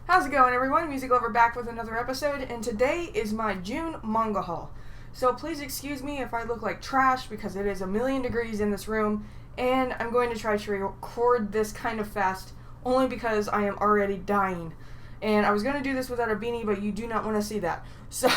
How's it going, everyone? Music Lover back with another episode, and today is my June manga haul. So please excuse me if I look like trash because it is 1,000,000 degrees in this room, and I'm going to try to record this kind of fast only because I am already dying. And I was going to do this without a beanie, but you do not want to see that. So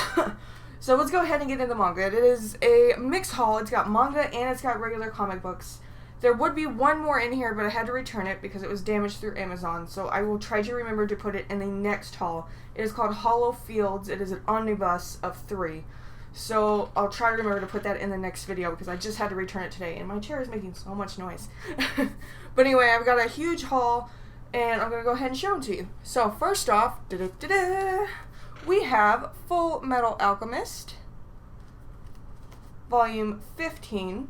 let's go ahead and get into the manga. It is a mixed haul. It's got manga and it's got regular comic books. There would be one more in here, but I had to return it because it was damaged through Amazon, so I will try to remember to put it in the next haul. It is called Hollow Fields. It is an omnibus of 3. So I'll try to remember to put that in the next video because I just had to return it today, and my chair is making so much noise. But anyway, I've got a huge haul, and I'm going to go ahead and show it to you. So first off, we have Full Metal Alchemist, Volume 15.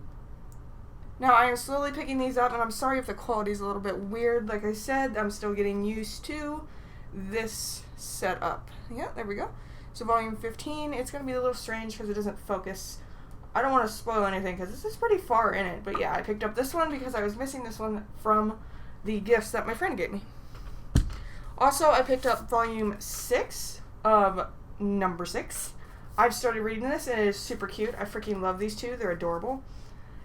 Now, I am slowly picking these up, and I'm sorry if the quality is a little bit weird. Like I said, I'm still getting used to this setup. Yeah, there we go. So, Volume 15, it's going to be a little strange because it doesn't focus. I don't want to spoil anything because this is pretty far in it. But yeah, I picked up this one because I was missing this one from the gifts that my friend gave me. Also, I picked up Volume 6 of Number 6. I've started reading this, and it is super cute. I freaking love these two. They're adorable.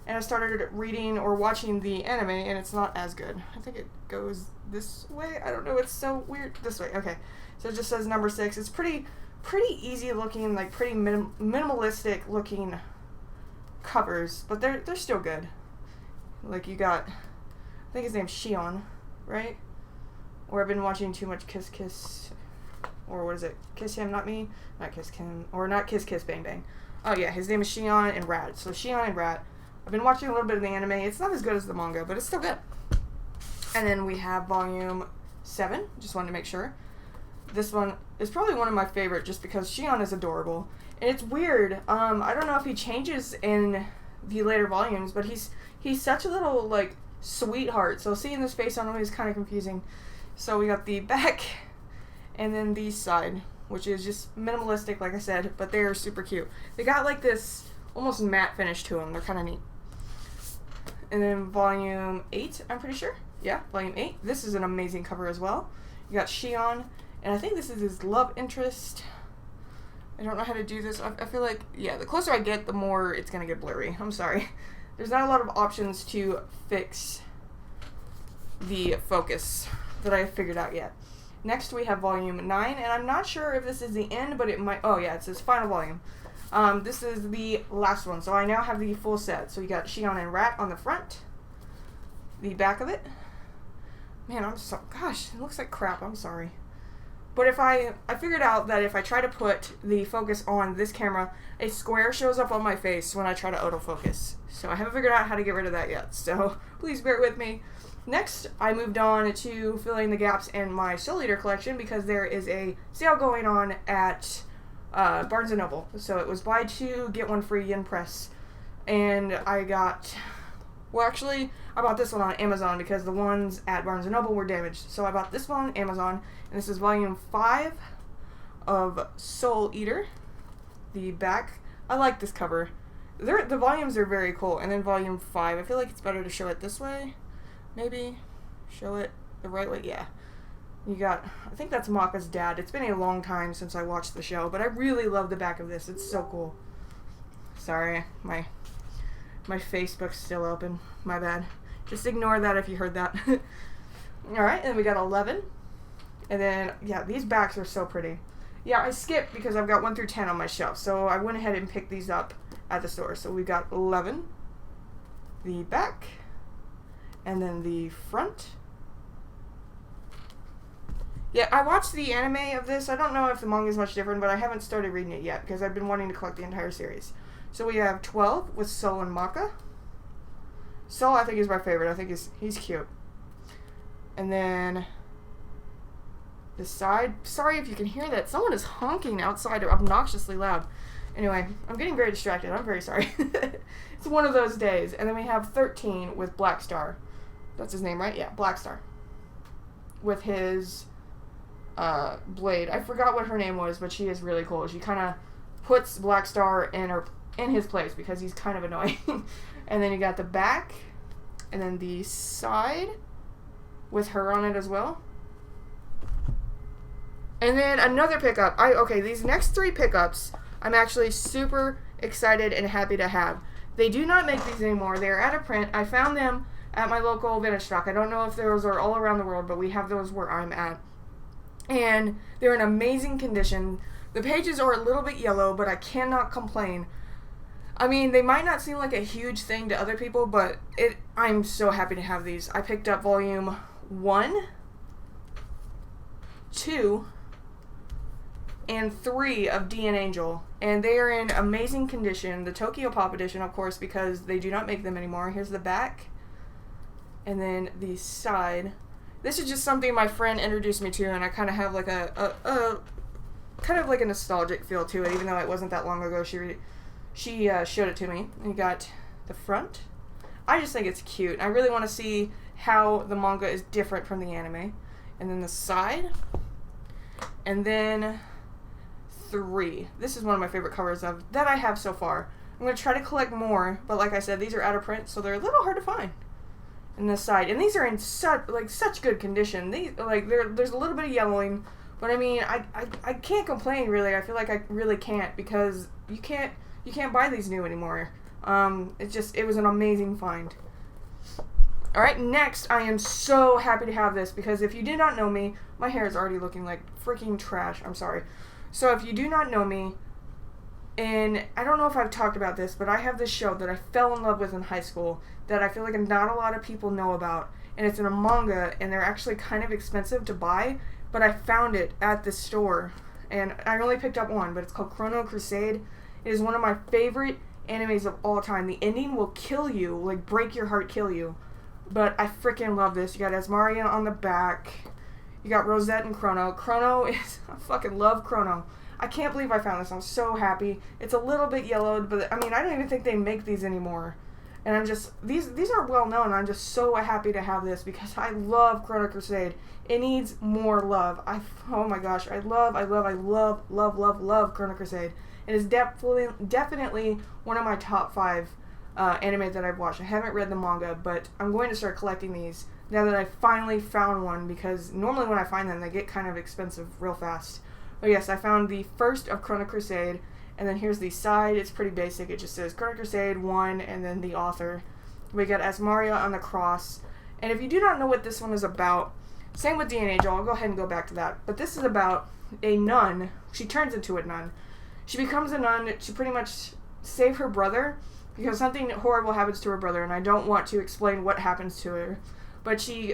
And I started reading or watching the anime, and it's not as good. I think it goes this way. I don't know. It's so weird. This way. Okay. So it just says Number 6. It's pretty easy looking, like pretty minimalistic looking covers, but they're still good. Like you got, I think his name's Shion, right? Or I've been watching too much Kiss Kiss, or what is it? Kiss Him, Not Me? Not Kiss Him, or not Kiss Kiss Bang Bang. Oh yeah, his name is Shion and Rat. So Shion and Rat. I've been watching a little bit of the anime. It's not as good as the manga, but it's still good. And then we have Volume 7. Just wanted to make sure. This one is probably one of my favorite just because Shion is adorable. And it's weird. I don't know if he changes in the later volumes, but he's such a little, like, sweetheart. So seeing this face on him is kind of confusing. So we got the back and then the side, which is just minimalistic, like I said, but they're super cute. They got, like, this almost matte finish to them. They're kind of neat. And then Volume 8, I'm pretty sure. Yeah, Volume 8. This is an amazing cover as well. You got Shion, and I think this is his love interest. I don't know how to do this. I feel like, yeah, the closer I get, the more it's going to get blurry. I'm sorry. There's not a lot of options to fix the focus that I figured out yet. Next, we have Volume 9, and I'm not sure if this is the end, but it might... Oh, yeah, it says final volume. This is the last one, so I now have the full set. So you got Shion and Rat on the front, the back of it. Man, gosh, it looks like crap, I'm sorry. But if I figured out that if I try to put the focus on this camera, a square shows up on my face when I try to autofocus. So I haven't figured out how to get rid of that yet, so please bear with me. Next, I moved on to filling the gaps in my Soul Eater collection because there is a sale going on at Barnes & Noble. So it was buy 2, get 1 free Yen Press. And I got... Well, actually, I bought this one on Amazon because the ones at Barnes & Noble were damaged. So I bought this one on Amazon. And this is Volume 5 of Soul Eater. The back. I like this cover. The volumes are very cool. And then Volume 5. I feel like it's better to show it this way. Maybe. Show it the right way. Yeah. You got, I think that's Maka's dad. It's been a long time since I watched the show, but I really love the back of this. It's so cool. Sorry, my Facebook's still open. My bad. Just ignore that if you heard that. Alright, and we got 11. And then, yeah, these backs are so pretty. Yeah, I skipped because I've got 1 through 10 on my shelf, so I went ahead and picked these up at the store. So we got 11, the back, and then the front. Yeah, I watched the anime of this. I don't know if the manga is much different, but I haven't started reading it yet because I've been wanting to collect the entire series. So we have 12 with Soul and Maka. Soul, I think, is my favorite. I think he's cute. And then the side. Sorry if you can hear that. Someone is honking outside obnoxiously loud. Anyway, I'm getting very distracted. I'm very sorry. It's one of those days. And then we have 13 with Black Star. That's his name, right? Yeah, Black Star. With his... Blade. I forgot what her name was, but she is really cool. She kind of puts Black Star in his place because he's kind of annoying. And then you got the back, and then the side with her on it as well. And then another pickup. Okay, these next 3 pickups, I'm actually super excited and happy to have. They do not make these anymore. They're out of print. I found them at my local vintage stock. I don't know if those are all around the world, but we have those where I'm at. And they're in amazing condition. The pages are a little bit yellow, but I cannot complain. I mean, they might not seem like a huge thing to other people, but I'm so happy to have these. I picked up volume 1, 2, and 3 of D and Angel, and they are in amazing condition. The Tokyo Pop edition, of course, because they do not make them anymore. Here's the back, and then the side. This is just something my friend introduced me to, and I kind of have like a kind of like a nostalgic feel to it, even though it wasn't that long ago. She showed it to me. And you got the front. I just think it's cute. I really want to see how the manga is different from the anime. And then the side, and then 3. This is one of my favorite covers that I have so far. I'm going to try to collect more, but like I said, these are out of print, so they're a little hard to find. And this side, and these are in such good condition. There's a little bit of yellowing, but I mean, I can't complain really. I feel like I really can't, because you can't buy these new anymore. It was an amazing find. All right, next, I am so happy to have this, because if you do not know me, my hair is already looking like freaking trash. I'm sorry. So if you do not know me, and I don't know if I've talked about this, but I have this show that I fell in love with in high school that I feel like not a lot of people know about, and it's in a manga, and they're actually kind of expensive to buy, but I found it at the store, and I only picked up one, but it's called Chrono Crusade. It is one of my favorite animes of all time. The ending will kill you, like break your heart, kill you. But I freaking love this. You got Asmaria on the back. You got Rosette and Chrono. I fucking love Chrono. I can't believe I found this. I'm so happy. It's a little bit yellowed, but I mean, I don't even think they make these anymore. And I'm just, these are well known. I'm just so happy to have this, because I love Chrono Crusade. It needs more love. Oh my gosh, I love Chrono Crusade. It is definitely one of my top 5 anime that I've watched. I haven't read the manga, but I'm going to start collecting these now that I finally found one, because normally when I find them, they get kind of expensive real fast. But yes, I found the first of Chrono Crusade, and then here's the side. It's pretty basic. It just says Chrono Crusade 1, and then the author. We got Asmaria on the cross. And if you do not know what this one is about, same with D and Angel, I'll go ahead and go back to that. But this is about a nun. She turns into a nun. She becomes a nun to pretty much save her brother, because something horrible happens to her brother, and I don't want to explain what happens to her. But she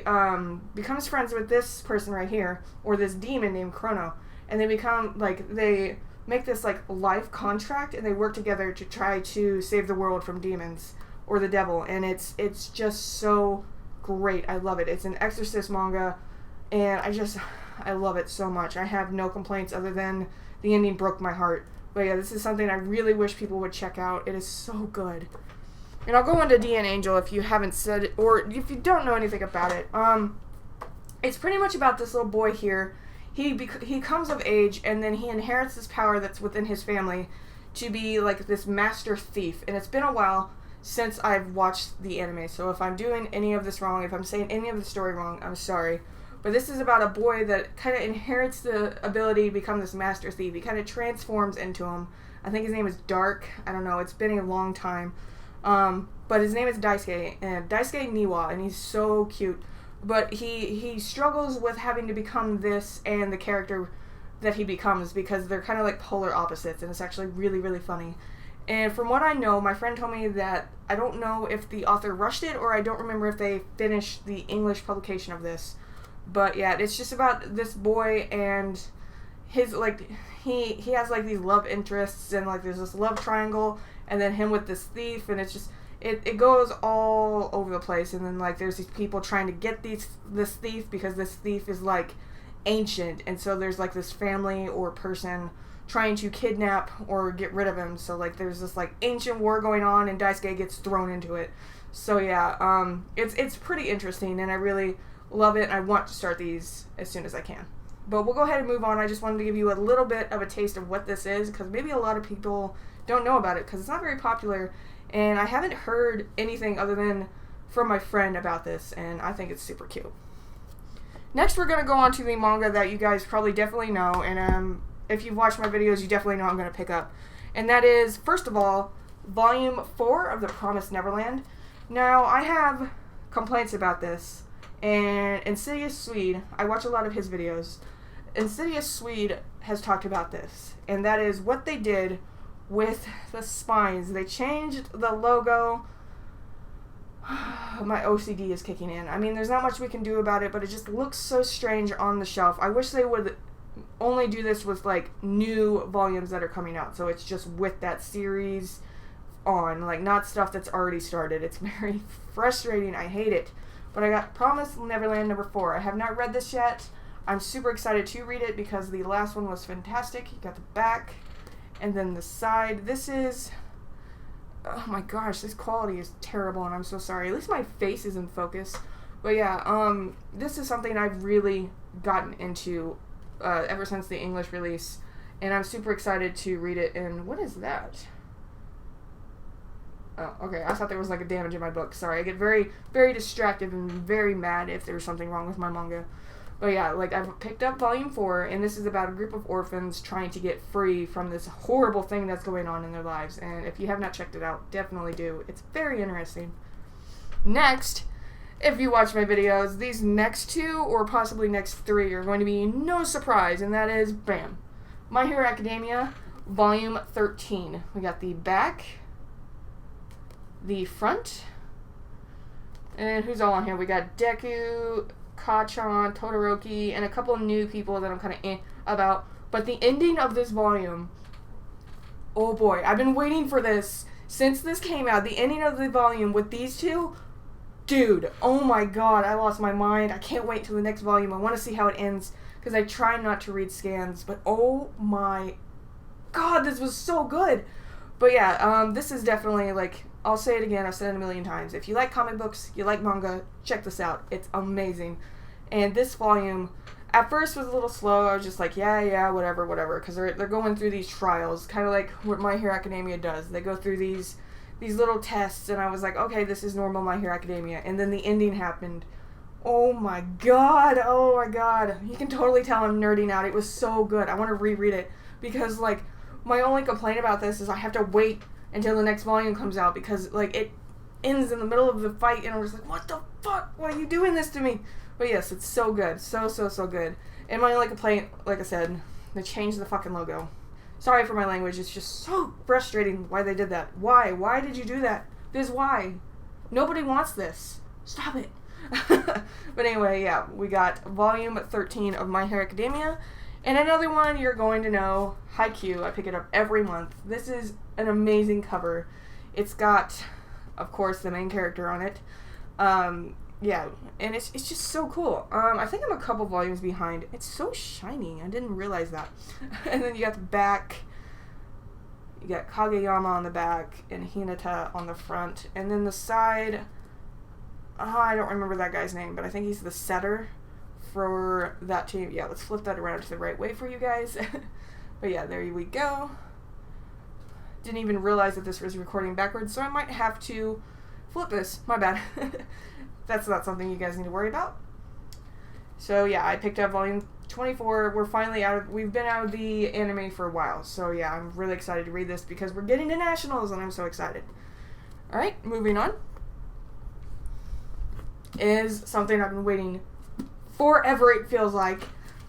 becomes friends with this person right here, or this demon named Chrono, and they make this like life contract, and they work together to try to save the world from demons or the devil, and it's just so great. I love it. It's an Exorcist manga, and I love it so much. I have no complaints other than the ending broke my heart. But yeah, this is something I really wish people would check out. It is so good. And I'll go into D and Angel if you haven't said it, or if you don't know anything about it. It's pretty much about this little boy here. He comes of age, and then he inherits this power that's within his family to be like this master thief. And it's been a while since I've watched the anime, so if I'm doing any of this wrong, if I'm saying any of the story wrong, I'm sorry. But this is about a boy that kind of inherits the ability to become this master thief. He kind of transforms into him. I think his name is Dark. I don't know. It's been a long time. But his name is Daisuke Niwa, and he's so cute. But he struggles with having to become this and the character that he becomes, because they're kind of like polar opposites, and it's actually really, really funny. And from what I know, my friend told me that I don't know if the author rushed it, or I don't remember if they finished the English publication of this. But yeah, it's just about this boy and his, like, he has like these love interests, and like there's this love triangle, and then him with this thief, and it's just, it goes all over the place. And then like there's these people trying to get this thief, because this thief is like ancient, and so there's like this family or person trying to kidnap or get rid of him. So like there's this like ancient war going on, and Daisuke gets thrown into it. So yeah, it's pretty interesting, and I really love it. I want to start these as soon as I can. But we'll go ahead and move on. I just wanted to give you a little bit of a taste of what this is, because maybe a lot of people don't know about it, because it's not very popular, and I haven't heard anything other than from my friend about this, and I think it's super cute. Next, we're going to go on to the manga that you guys probably definitely know, and if you've watched my videos, you definitely know I'm going to pick up. And that is, first of all, Volume 4 of The Promised Neverland. Now, I have complaints about this, and Insidious Swede, I watch a lot of his videos. Insidious Swede has talked about this, and that is what they did with the spines. They changed the logo. My OCD is kicking in. I mean, there's not much we can do about it, but it just looks so strange on the shelf. I wish they would only do this with, like, new volumes that are coming out, so it's just with that series on, like, not stuff that's already started. It's very frustrating. I hate it. But I got Promised Neverland number 4. I have not read this yet. I'm super excited to read it because the last one was fantastic. You got the back and then the side. This is... oh my gosh, this quality is terrible and I'm so sorry. At least my face is in focus. But yeah, this is something I've really gotten into ever since the English release. And I'm super excited to read it. And what is that? Oh, okay. I thought there was like a damage in my book. Sorry. I get very, very distracted and very mad if there's something wrong with my manga. But yeah, like, I've picked up Volume 4, and this is about a group of orphans trying to get free from this horrible thing that's going on in their lives. And if you have not checked it out, definitely do. It's very interesting. Next, if you watch my videos, these next 2, or possibly next 3, are going to be no surprise, and that is, bam, My Hero Academia, Volume 13. We got the back, the front, and who's all on here? We got Deku, Kachan, Todoroki, and a couple of new people that I'm kind of about. But the ending of this volume, oh boy, I've been waiting for this since this came out. The ending of the volume with these 2, dude, oh my god, I lost my mind. I can't wait till the next volume. I want to see how it ends because I try not to read scans, but oh my god, this was so good. But yeah, this is definitely, like, I'll say it again, I've said it a million times. If you like comic books, you like manga, check this out. It's amazing. And this volume, at first was a little slow. I was just like, yeah, whatever, because they're going through these trials, kind of like what My Hero Academia does. They go through these little tests, and I was like, okay, this is normal My Hero Academia. And then the ending happened. Oh my god. You can totally tell I'm nerding out. It was so good. I want to reread it because, like, my only complaint about this is I have to wait until the next volume comes out because, like, it ends in the middle of the fight and I'm just like, what the fuck? Why are you doing this to me? But yes, it's so good. So good. And my only complaint, like I said, they changed the fucking logo. Sorry for my language. It's just so frustrating why they did that. Why? Why did you do that? This is why. Nobody wants this. Stop it. But anyway, yeah, we got Volume 13 of My Hero Academia. And another one you're going to know, Haikyuu. I pick it up every month. This is an amazing cover. It's got, of course, the main character on it. Yeah, and it's just so cool. I think I'm a couple volumes behind. It's so shiny. I didn't realize that. And then you got the back. You got Kageyama on the back and Hinata on the front. And then the side, I don't remember that guy's name, but I think he's the setter for that team. Yeah, let's flip that around to the right way for you guys. But yeah, there we go. Didn't even realize that this was recording backwards, so I might have to flip this. My bad. That's not something you guys need to worry about. So yeah, I picked up Volume 24. We're finally we've been out of the anime for a while, so yeah, I'm really excited to read this because we're getting to nationals and I'm so excited. Alright, moving on. Is something I've been waiting forever, it feels like.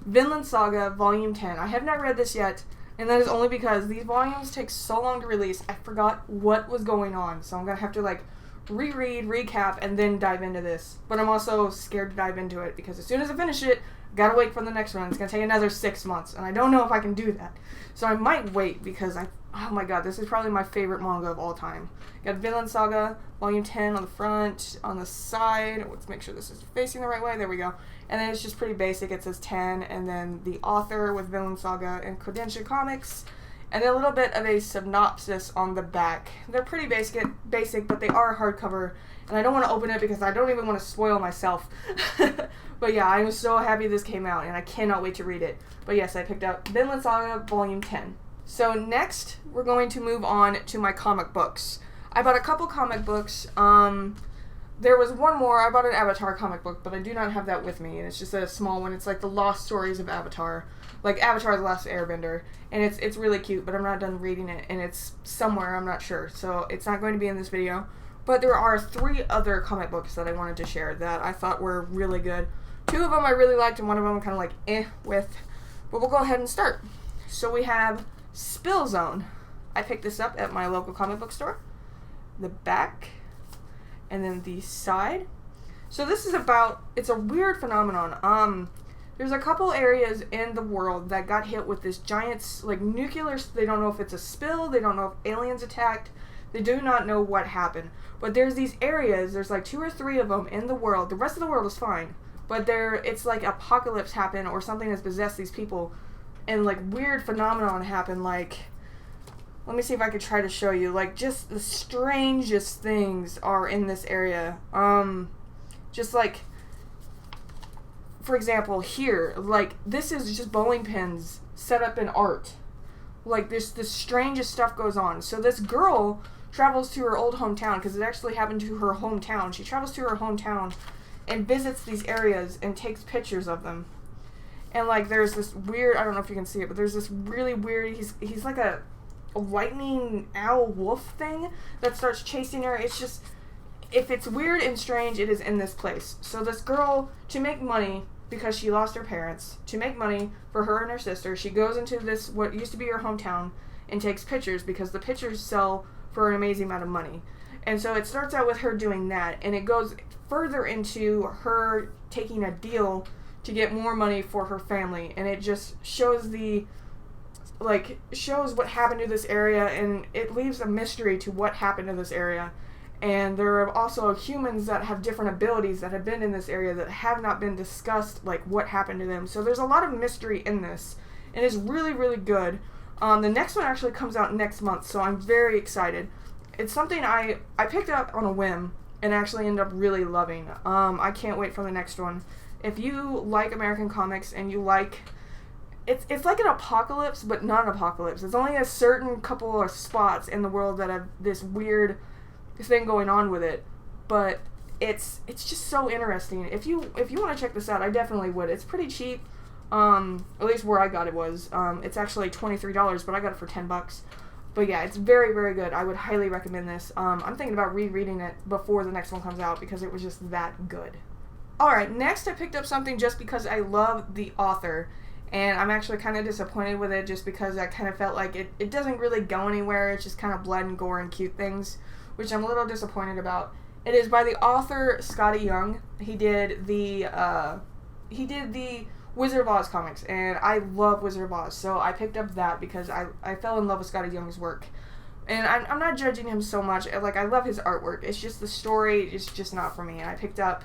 Vinland Saga Volume 10. I have not read this yet, and that is only because these volumes take so long to release, I forgot what was going on, so I'm gonna have to, like, reread, recap, and then dive into this. But I'm also scared to dive into it, because as soon as I finish it, I gotta wait for the next one. It's gonna take another 6 months, and I don't know if I can do that. So I might wait, because oh my god, this is probably my favorite manga of all time. Got Vinland Saga, Volume 10 on the front, on the side. Let's make sure this is facing the right way. There we go. And then it's just pretty basic. It says 10, and then the author with Vinland Saga and Kodansha Comics, and then a little bit of a synopsis on the back. They're pretty basic, but they are hardcover, and I don't want to open it because I don't even want to spoil myself. But yeah, I'm so happy this came out, and I cannot wait to read it. But yes, I picked up Vinland Saga Volume 10. So next, we're going to move on to my comic books. I bought a couple comic books. There was one more. I bought an Avatar comic book, but I do not have that with me, and it's just a small one. It's like the Lost Stories of Avatar, like Avatar: The Last Airbender, and it's really cute, but I'm not done reading it, and it's somewhere, I'm not sure, so it's not going to be in this video. But there are 3 other comic books that I wanted to share that I thought were really good. 2 of them I really liked, and one of them I'm kind of like with, but we'll go ahead and start. So we have Spill Zone. I picked this up at my local comic book store. The back, and then the side. So this is about, it's a weird phenomenon. There's a couple areas in the world that got hit with this giant, like, nuclear, they don't know if it's a spill, they don't know if aliens attacked, they do not know what happened. But there's these areas, there's like 2 or 3 of them in the world, the rest of the world is fine, but it's like apocalypse happened, or something has possessed these people, and like weird phenomenon happened, like, let me see if I could try to show you. Like, just the strangest things are in this area. Just like, for example, here, like, this is just bowling pins set up in art. Like, the strangest stuff goes on. So this girl travels to her old hometown, because it actually happened to her hometown. She travels to her hometown and visits these areas and takes pictures of them. And, like, there's this weird, I don't know if you can see it, but there's this really weird, he's like a lightning owl wolf thing that starts chasing her. It's just, if it's weird and strange, it is in this place. So this girl, to make money, because she lost her parents, to make money for her and her sister, she goes into this, what used to be her hometown, and takes pictures, because the pictures sell for an amazing amount of money. And so it starts out with her doing that, and it goes further into her taking a deal to get more money for her family, and it just shows shows what happened to this area, and it leaves a mystery to what happened to this area. And there are also humans that have different abilities that have been in this area that have not been discussed, like what happened to them. So there's a lot of mystery in this, and it's really, really good. The next one actually comes out next month, so I'm very excited. It's something I picked up on a whim and actually ended up really loving. I can't wait for the next one. If you like American comics and you like, it's like an apocalypse, but not an apocalypse. It's only a certain couple of spots in the world that have this weird thing going on with it, but it's just so interesting. If you want to check this out, I definitely would. It's pretty cheap. At least where I got it was. It's actually $23, but I got it for $10. But yeah, it's very, very good. I would highly recommend this. I'm thinking about rereading it before the next one comes out because it was just that good. Alright, next I picked up something just because I love the author. And I'm actually kind of disappointed with it just because I kind of felt like it doesn't really go anywhere. It's just kind of blood and gore and cute things, which I'm a little disappointed about. It is by the author Scotty Young. He did the Wizard of Oz comics, and I love Wizard of Oz, so I picked up that because I fell in love with Scotty Young's work. And I'm not judging him so much. Like, I love his artwork. It's just the story is just not for me. And I picked up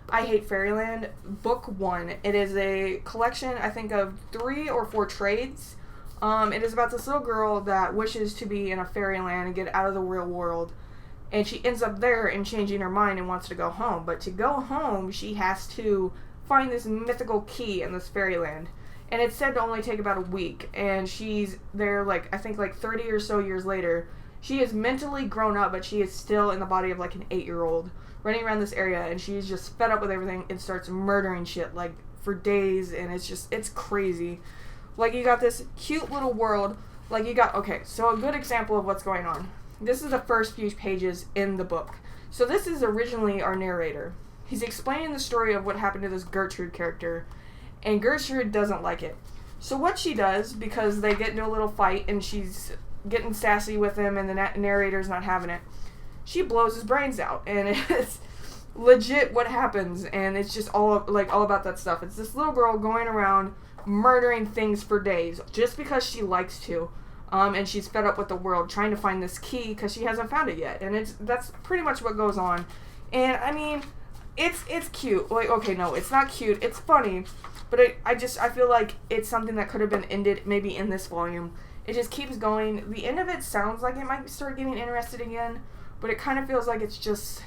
I Hate Fairyland, Book 1. It is a collection, I think, of 3 or 4 trades. It is about this little girl that wishes to be in a fairyland and get out of the real world. And she ends up there and changing her mind and wants to go home. But to go home, she has to find this mythical key in this fairyland. And it's said to only take about a week. And she's there, like, I think, like 30 or so years later. She is mentally grown up, but she is still in the body of, like, an 8-year-old. Running around this area, and she's just fed up with everything and starts murdering shit, like, for days, and it's crazy. Like, you got this cute little world, like, okay, so a good example of what's going on. This is the first few pages in the book. So this is originally our narrator. He's explaining the story of what happened to this Gertrude character, and Gertrude doesn't like it. So what she does, because they get into a little fight, and she's getting sassy with him, and the narrator's not having it, she blows his brains out, and it's legit what happens, and it's just all about that stuff. It's this little girl going around murdering things for days just because she likes to, and she's fed up with the world, trying to find this key because she hasn't found it yet, and that's pretty much what goes on. And I mean, it's cute. Like, okay, no, it's not cute. It's funny, but I feel like it's something that could have been ended maybe in this volume. It just keeps going. The end of it sounds like it might start getting interested again, but it kind of feels like it's just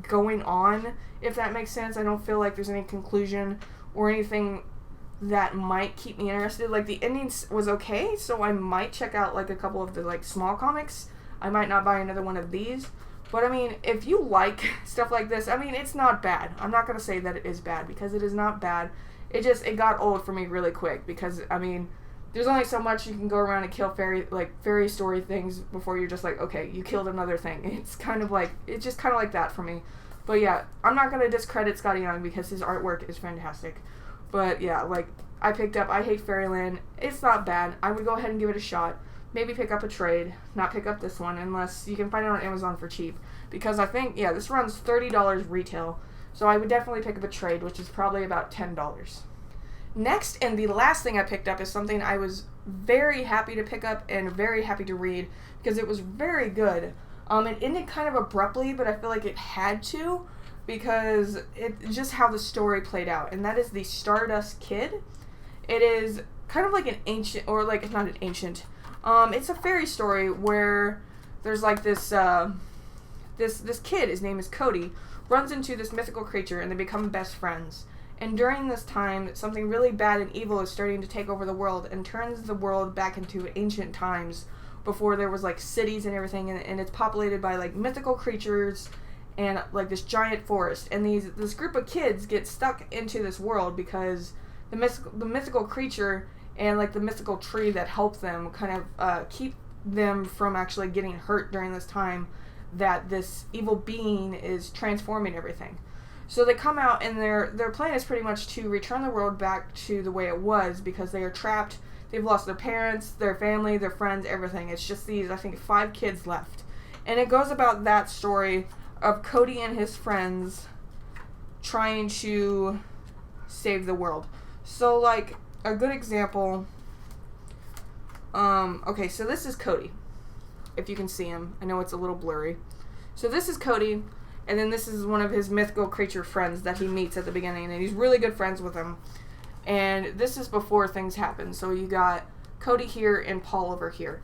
going on, if that makes sense. I don't feel like there's any conclusion or anything that might keep me interested. Like, the ending was okay, so I might check out, like, a couple of the, like, small comics. I might not buy another one of these, But I mean, if you like stuff like this, I mean, it's not bad. I'm not going to say that it is bad, because it is not bad. It got old for me really quick, because, I mean, there's only so much you can go around and kill fairy story things before you're just like, okay, you killed another thing. It's just kind of like that for me. But yeah, I'm not going to discredit Scotty Young because his artwork is fantastic. But yeah, like, I Hate Fairyland. It's not bad. I would go ahead and give it a shot. Maybe pick up a trade, not pick up this one unless you can find it on Amazon for cheap. Because I think, yeah, this runs $30 retail. So I would definitely pick up a trade, which is probably about $10. Next, and the last thing I picked up is something I was very happy to pick up and very happy to read because it was very good. It ended kind of abruptly, but I feel like it had to because it's just how the story played out. And that is the Stardust Kid. It is kind of like an ancient, or like, it's not an ancient, it's a fairy story where there's like this kid, his name is Cody, runs into this mythical creature and they become best friends. And during this time, something really bad and evil is starting to take over the world and turns the world back into ancient times before there was like cities and everything, and it's populated by like mythical creatures and like this giant forest. And this group of kids get stuck into this world because the mythical creature and like the mythical tree that helped them kind of keep them from actually getting hurt during this time that this evil being is transforming everything. So they come out and their plan is pretty much to return the world back to the way it was because they are trapped. They've lost their parents, their family, their friends, everything. It's just these, I think, 5 kids left. And it goes about that story of Cody and his friends trying to save the world. So, like, a good example, okay, so this is Cody, if you can see him. I know it's a little blurry. So this is Cody, and then this is one of his mythical creature friends that he meets at the beginning, and he's really good friends with him. And this is before things happen. So you got Cody here and Paul over here.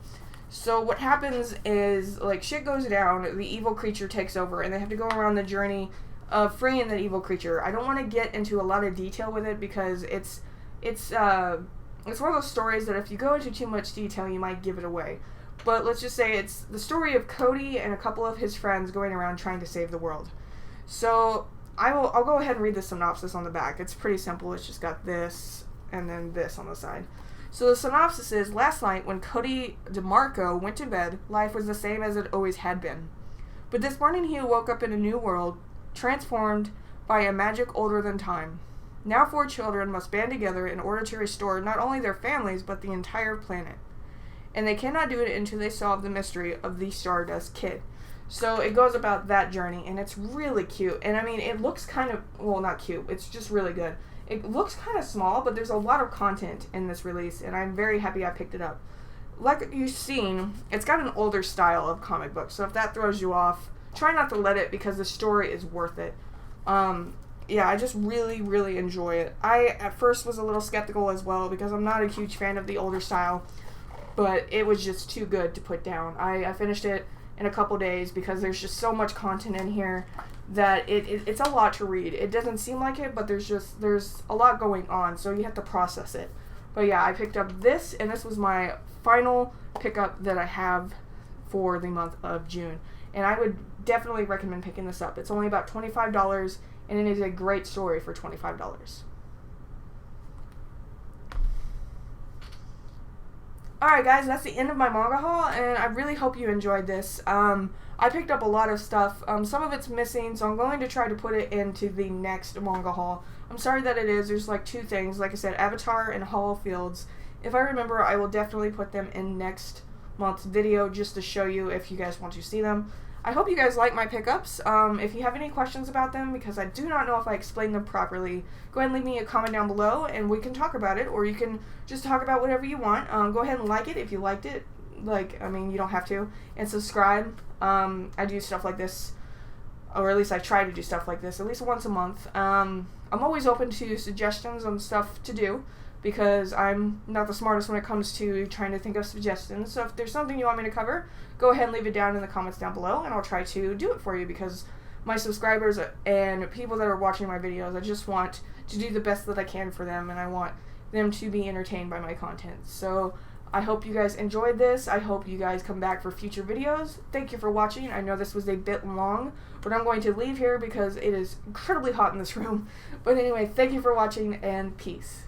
So what happens is, like, shit goes down, the evil creature takes over, and they have to go around the journey of freeing that evil creature. I don't want to get into a lot of detail with it because it's one of those stories that if you go into too much detail, you might give it away. But let's just say it's the story of Cody and a couple of his friends going around trying to save the world. So I'll go ahead and read the synopsis on the back. It's pretty simple. It's just got this and then this on the side. So the synopsis is, last night when Cody DeMarco went to bed, life was the same as it always had been. But this morning he woke up in a new world, transformed by a magic older than time. Now 4 children must band together in order to restore not only their families, but the entire planet. And they cannot do it until they solve the mystery of the Stardust Kid. So it goes about that journey, and it's really cute. And I mean, it looks kind of, well, not cute, it's just really good. It looks kind of small, but there's a lot of content in this release, and I'm very happy I picked it up. Like you've seen, it's got an older style of comic book, so if that throws you off, try not to let it, because the story is worth it. Yeah, I just really, really enjoy it. I, at first, was a little skeptical as well, because I'm not a huge fan of the older style, but it was just too good to put down. I finished it in a couple days, because there's just so much content in here that it's a lot to read. It doesn't seem like it, but there's a lot going on, so you have to process it. But yeah, I picked up this, and this was my final pickup that I have for the month of June. And I would definitely recommend picking this up. It's only about $25, and it is a great story for $25. Alright guys, that's the end of my manga haul, and I really hope you enjoyed this. I picked up a lot of stuff. Some of it's missing, so I'm going to try to put it into the next manga haul. I'm sorry that it is. There's like 2 things. Like I said, Avatar and Hall of Fields. If I remember, I will definitely put them in next month's video just to show you if you guys want to see them. I hope you guys like my pickups. If you have any questions about them, because I do not know if I explained them properly, go ahead and leave me a comment down below and we can talk about it, or you can just talk about whatever you want. Go ahead and like it if you liked it. Like, I mean, you don't have to. And subscribe. I do stuff like this, or at least I try to do stuff like this at least once a month. I'm always open to suggestions on stuff to do, because I'm not the smartest when it comes to trying to think of suggestions. So if there's something you want me to cover, go ahead and leave it down in the comments down below, and I'll try to do it for you, because my subscribers and people that are watching my videos, I just want to do the best that I can for them, and I want them to be entertained by my content. So I hope you guys enjoyed this. I hope you guys come back for future videos. Thank you for watching. I know this was a bit long, but I'm going to leave here because it is incredibly hot in this room. But anyway, thank you for watching, and peace.